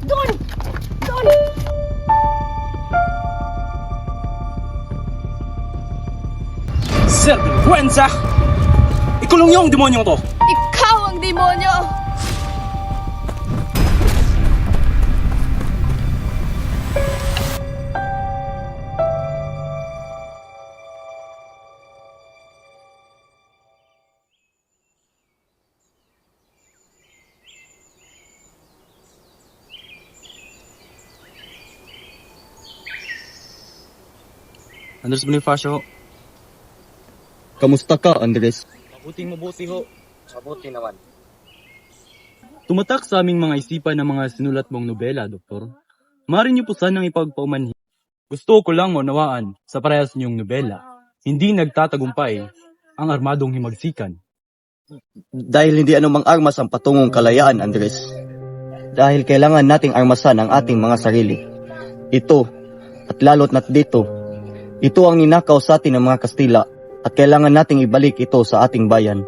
Doon! Doon! Sir Vergüenza! Ikulong niyo ang demonyong to! Ikaw ang demonyo! Andres Bonifacio. Kamusta ka, Andres? Mabuting-mabuti ho. Mabuti naman. Tumatak sa aming mga isipan ng mga sinulat mong nobela, Doktor. Maaari niyo po sanang ipagpaumanhin. Gusto ko lang maunawaan sa parehas niyong nobela. Hindi nagtatagumpay ang armadong himagsikan. Dahil hindi anumang armas ang patungong kalayaan, Andres. Dahil kailangan nating armasan ang ating mga sarili. Ito, at lalo't na't dito, ito ang ninakaw sa atin ng mga Kastila at kailangan nating ibalik ito sa ating bayan.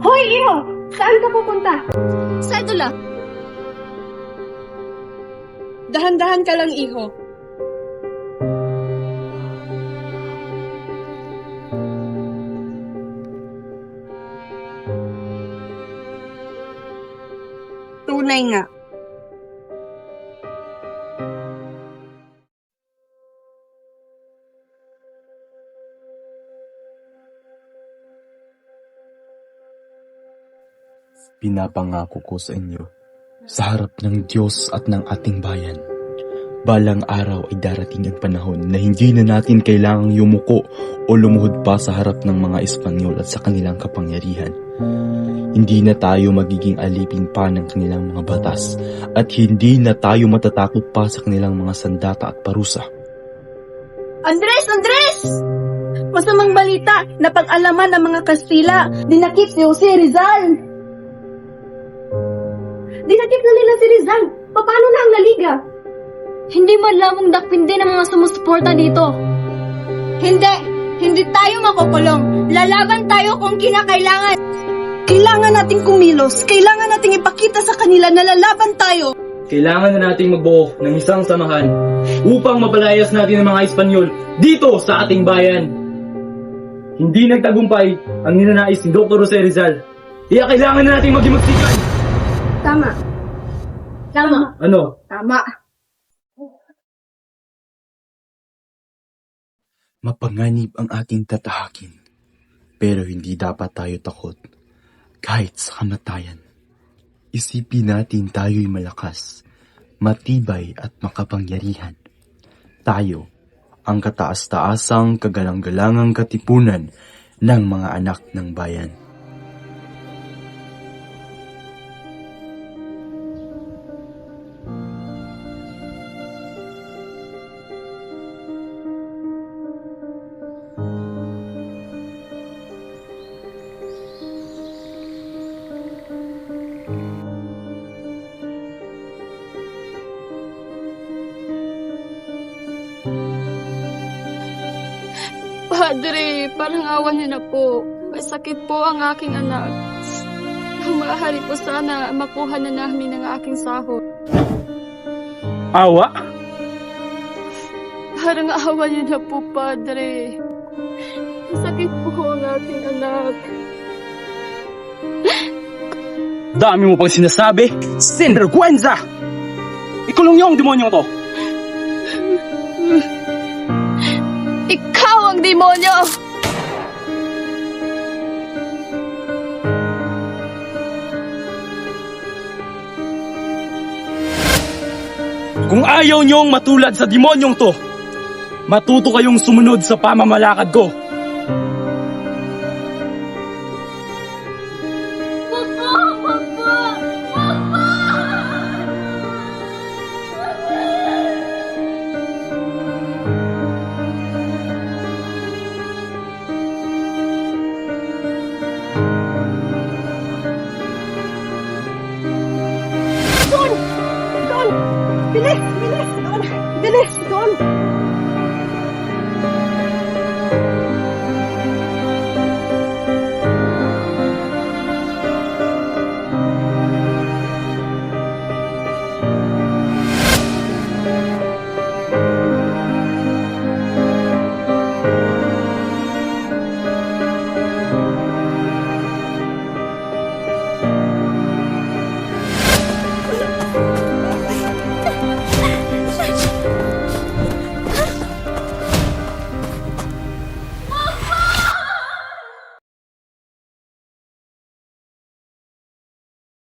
Hoy, Iho! Saan ka pupunta? Sa Dula. Dahan-dahan ka lang, Iho. Tunay nga. Pinapangako ko sa inyo, sa harap ng Diyos at ng ating bayan, balang araw ay darating ang panahon na hindi na natin kailangang yumuko o lumuhod pa sa harap ng mga Espanyol at sa kanilang kapangyarihan. Hindi na tayo magiging alipin pa ng kanilang mga batas at hindi na tayo matatakot pa sa kanilang mga sandata at parusa. Andres! Andres! Masamang balita na pag-alaman ng mga Kastila, dinakip si Jose Rizal. Dinakip na nila si Rizal. Paano na ang naliga? Hindi man lamang dakpin din ang mga sumusuporta dito. Hindi! Hindi tayo makukulong. Lalaban tayo kung kinakailangan. Kailangan nating kumilos. Kailangan nating ipakita sa kanila na lalaban tayo. Kailangan na nating magbuo ng isang samahan upang mapalayas natin ang mga Espanyol dito sa ating bayan. Hindi nagtagumpay ang ninanais ni Dr. Jose Rizal. Kaya kailangan na nating maging magsikan. Tama. Tama. Ano? Tama. Mapanganib ang ating tatahakin, pero hindi dapat tayo takot kahit sa kamatayan. Isipin natin tayo'y malakas, matibay at makapangyarihan. Tayo ang kataas-taasang kagalang-galangang katipunan ng mga anak ng bayan. Padre, parang awan niyo na po. May sakit po ang aking anak. Kung maaari po sana makuha na namin ang aking sahod. Awa? Parang awan niyo na po, Padre. May sakit po ang aking anak. Dami mo pang sinasabi? Sinvergüenza! Ikulong niyo ang demonyong to! Ikaw ang demonyo! Kung ayaw niyong matulad sa demonyong to, matuto kayong sumunod sa pamamalakad ko. Bilis! Bilis! Doon! Bilis! Doon!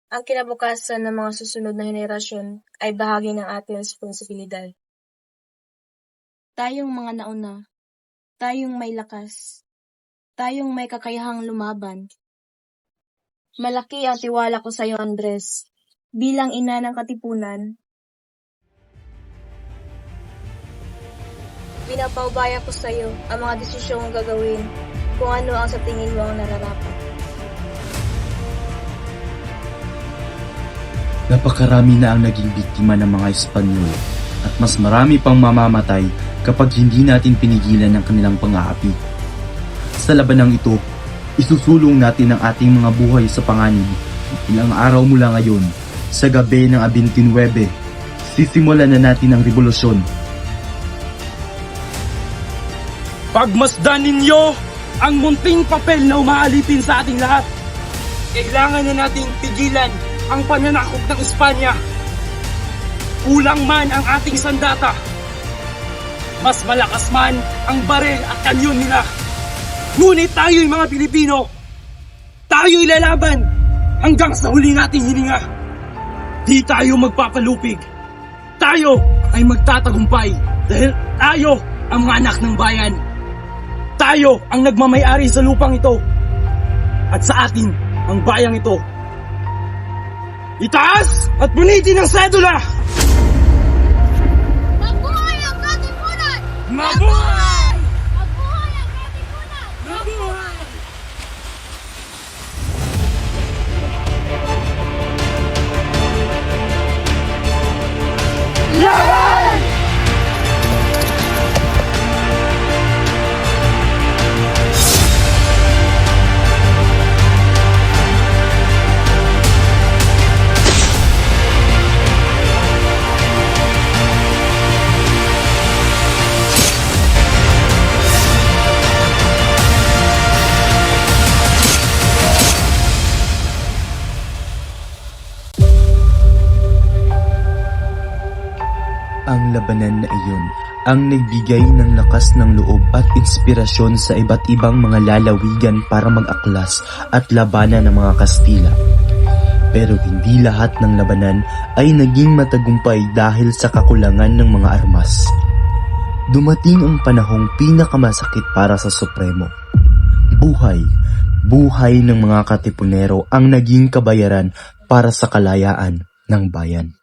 Ang kinabukasan ng mga susunod na henerasyon ay bahagi ng ating responsibilidad. Tayong mga nauna, tayong may lakas, tayong may kakayahang lumaban. Malaki ang tiwala ko sa iyo, Andres. Bilang ina ng katipunan, pinapaubaya ko sa iyo ang mga desisyong gagawin kung ano ang sa tingin mo ang nararapat. Napakarami na ang naging biktima ng mga Espanyol at mas marami pang mamamatay kapag hindi natin pinigilan ang kanilang pang-aapi. Sa labanang ito, isusulong natin ang ating mga buhay sa panganib. Ilang araw mula ngayon, sa gabi ng 29, sisimulan na natin ang revolusyon. Pagmasdan ninyo ang munting papel na umaalipin sa ating lahat. Kailangan na nating pigilan ang pananakop ng Espanya. Kulang man ang ating sandata. Mas malakas man ang baril at kanyon nila. Ngunit tayo'y mga Pilipino. Tayo'y lalaban hanggang sa huli nating hininga. Di tayo magpapalupig. Tayo ay magtatagumpay dahil tayo ang mga anak ng bayan. Tayo ang nagmamayari sa lupang ito. At sa atin ang bayang ito. Itaas at punitin ang sedula! Mabuhay ang katipunan! Mabuhay! Mabuhay ang katipunan! Mabuhay! Ang labanan na iyon ang nagbigay ng lakas ng loob at inspirasyon sa iba't ibang mga lalawigan para mag-aklas at labanan ng mga Kastila. Pero hindi lahat ng labanan ay naging matagumpay dahil sa kakulangan ng mga armas. Dumating ang panahong pinakamasakit para sa Supremo. Buhay ng mga Katipunero ang naging kabayaran para sa kalayaan ng bayan.